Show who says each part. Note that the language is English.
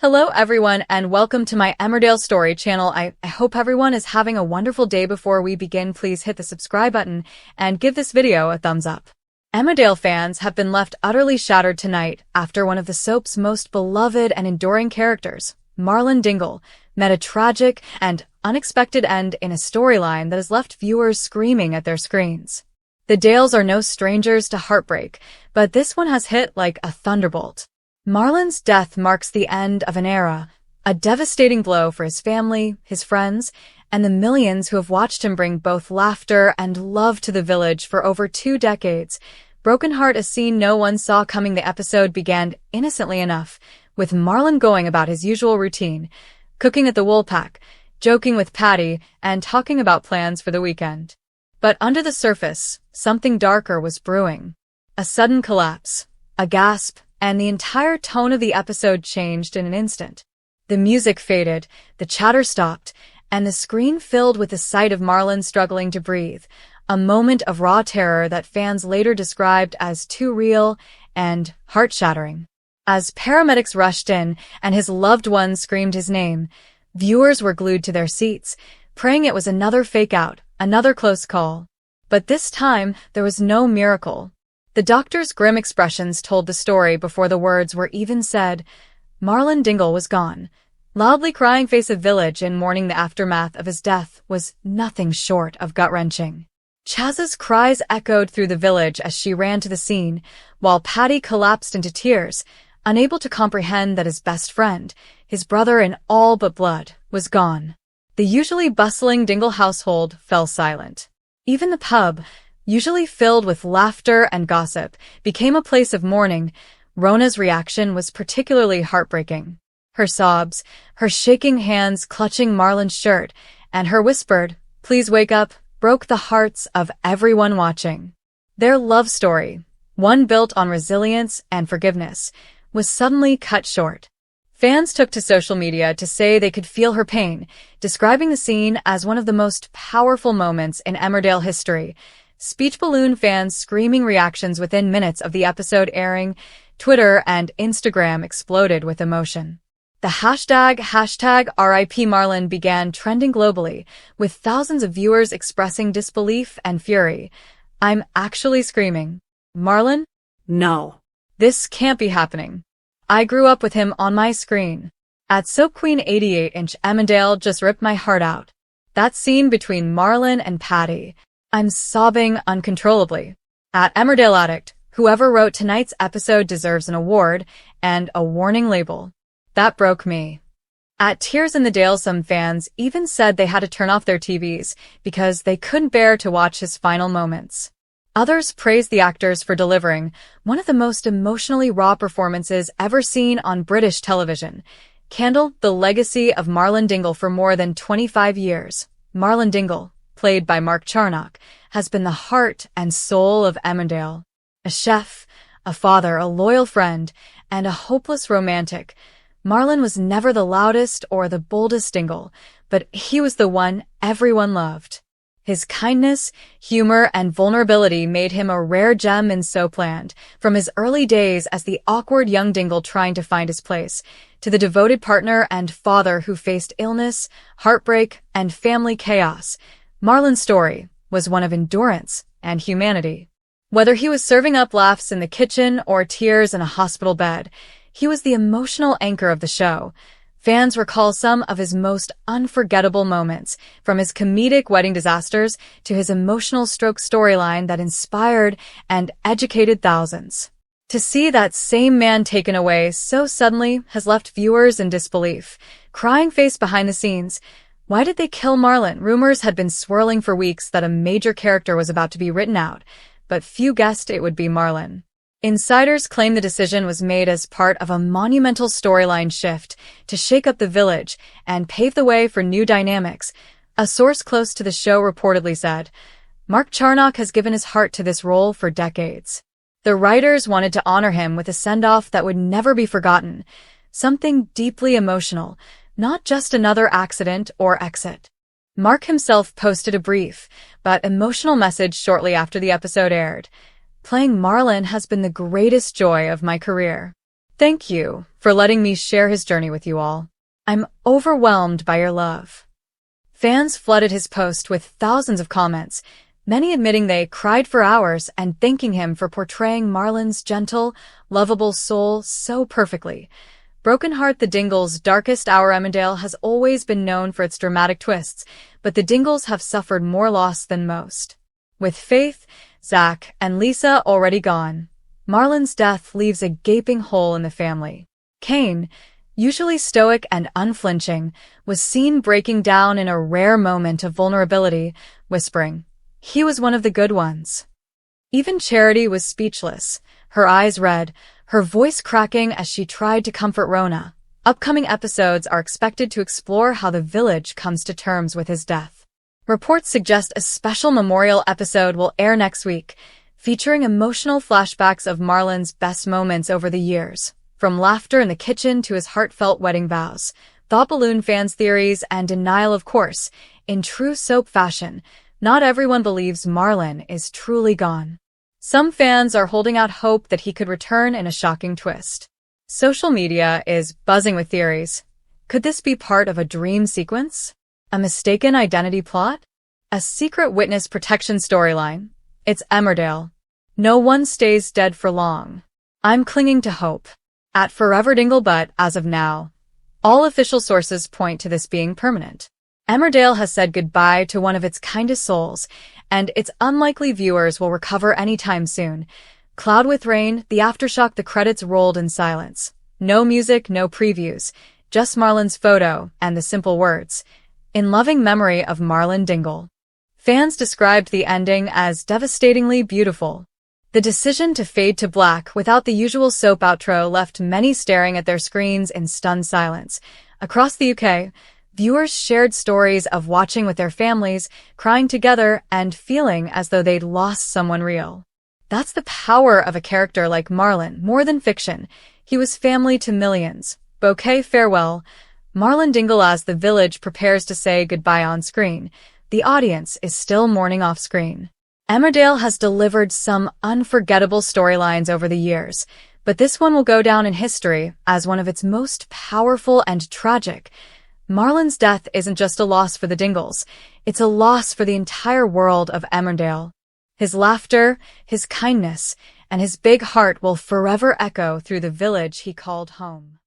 Speaker 1: Hello everyone and welcome to my Emmerdale Story channel. I hope everyone is having a wonderful day. Before we begin, please hit the subscribe button and give this video a thumbs up. Emmerdale fans have been left utterly shattered tonight after one of the soap's most beloved and enduring characters, Marlon Dingle, met a tragic and unexpected end in a storyline that has left viewers screaming at their screens. The Dales are no strangers to heartbreak, but this one has hit like a thunderbolt. Marlon's death marks the end of an era, a devastating blow for his family, his friends, and the millions who have watched him bring both laughter and love to the village for over 2 decades. Broken Heart, a scene no one saw coming. The episode began innocently enough, with Marlon going about his usual routine, cooking at the Woolpack, joking with Patty, and talking about plans for the weekend. But under the surface, something darker was brewing. A sudden collapse, a gasp, and the entire tone of the episode changed in an instant. The music faded, the chatter stopped, and the screen filled with the sight of Marlon struggling to breathe, a moment of raw terror that fans later described as too real and heart-shattering. As paramedics rushed in and his loved ones screamed his name, viewers were glued to their seats, praying it was another fake-out, another close call. But this time, there was no miracle. The doctor's grim expressions told the story before the words were even said. Marlon Dingle was gone. Loudly crying face of village in mourning. The aftermath of his death was nothing short of gut-wrenching. Chaz's cries echoed through the village as she ran to the scene, while Patty collapsed into tears, unable to comprehend that his best friend, his brother in all but blood, was gone. The usually bustling Dingle household fell silent. Even the pub, usually filled with laughter and gossip, became a place of mourning. Rona's reaction was particularly heartbreaking. Her sobs, her shaking hands clutching Marlon's shirt, and her whispered, "Please wake up," broke the hearts of everyone watching. Their love story, one built on resilience and forgiveness, was suddenly cut short. Fans took to social media to say they could feel her pain, describing the scene as one of the most powerful moments in Emmerdale history. Speech balloon fans screaming reactions within minutes of the episode airing. Twitter and Instagram exploded with emotion. The hashtag RIP Marlon began trending globally, with thousands of viewers expressing disbelief and fury. "I'm actually screaming. Marlon? No. This can't be happening. I grew up with him on my screen. At Soap Queen 88-inch Emmerdale just ripped my heart out. That scene between Marlon and Patty. I'm sobbing uncontrollably." At Emmerdale Addict, whoever wrote tonight's episode deserves an award and a warning label. That broke me. At Tears in the Dale, some fans even said they had to turn off their TVs because they couldn't bear to watch his final moments. Others praised the actors for delivering one of the most emotionally raw performances ever seen on British television. Candle, the legacy of Marlon Dingle for more than 25 years. Marlon Dingle, played by Mark Charnock, has been the heart and soul of Emmerdale. A chef, a father, a loyal friend, and a hopeless romantic, Marlon was never the loudest or the boldest Dingle, but he was the one everyone loved. His kindness, humor, and vulnerability made him a rare gem in soapland. From his early days as the awkward young Dingle trying to find his place, to the devoted partner and father who faced illness, heartbreak, and family chaos, Marlon's story was one of endurance and humanity. Whether he was serving up laughs in the kitchen or tears in a hospital bed, he was the emotional anchor of the show. Fans recall some of his most unforgettable moments, from his comedic wedding disasters to his emotional stroke storyline that inspired and educated thousands. To see that same man taken away so suddenly has left viewers in disbelief, crying face behind the scenes. Why did they kill Marlon? Rumors had been swirling for weeks that a major character was about to be written out, but few guessed it would be Marlon. Insiders claim the decision was made as part of a monumental storyline shift to shake up the village and pave the way for new dynamics. A source close to the show reportedly said, "Mark Charnock has given his heart to this role for decades. The writers wanted to honor him with a send-off that would never be forgotten, something deeply emotional, not just another accident or exit." Mark himself posted a brief but emotional message shortly after the episode aired. "Playing Marlon has been the greatest joy of my career. Thank you for letting me share his journey with you all. I'm overwhelmed by your love. Fans flooded his post with thousands of comments, many admitting they cried for hours and thanking him for portraying Marlon's gentle, lovable soul so perfectly. Broken Heart, the Dingles' darkest hour. Emmerdale has always been known for its dramatic twists, but the Dingles have suffered more loss than most. With Faith, Zach, and Lisa already gone, Marlon's death leaves a gaping hole in the family. Kane, usually stoic and unflinching, was seen breaking down in a rare moment of vulnerability, whispering, "He was one of the good ones." Even Charity was speechless, her eyes red, her voice cracking as she tried to comfort Rona. Upcoming episodes are expected to explore how the village comes to terms with his death. Reports suggest a special memorial episode will air next week, featuring emotional flashbacks of Marlon's best moments over the years, from laughter in the kitchen to his heartfelt wedding vows. Thought balloon fans' theories and denial, of course. In true soap fashion, not everyone believes Marlon is truly gone. Some fans are holding out hope that he could return in a shocking twist. Social media is buzzing with theories. Could this be part of a dream sequence? A mistaken identity plot? A secret witness protection storyline? It's Emmerdale. No one stays dead for long. I'm clinging to hope. At Forever Dingle, but as of now, all official sources point to this being permanent. Emmerdale has said goodbye to one of its kindest souls, and its unlikely viewers will recover anytime soon. Cloud with Rain, the aftershock. The credits rolled in silence. No music, no previews, just Marlon's photo and the simple words, "In loving memory of Marlon Dingle." Fans described the ending as devastatingly beautiful. The decision to fade to black without the usual soap outro left many staring at their screens in stunned silence. Across the UK, viewers shared stories of watching with their families, crying together, and feeling as though they'd lost someone real. That's the power of a character like Marlon. More than fiction, he was family to millions. Bouquet farewell. Marlon Dingle. As the village prepares to say goodbye on screen, the audience is still mourning off screen. Emmerdale has delivered some unforgettable storylines over the years, but this one will go down in history as one of its most powerful and tragic. Marlon's death isn't just a loss for the Dingles, it's a loss for the entire world of Emmerdale. His laughter, his kindness, and his big heart will forever echo through the village he called home.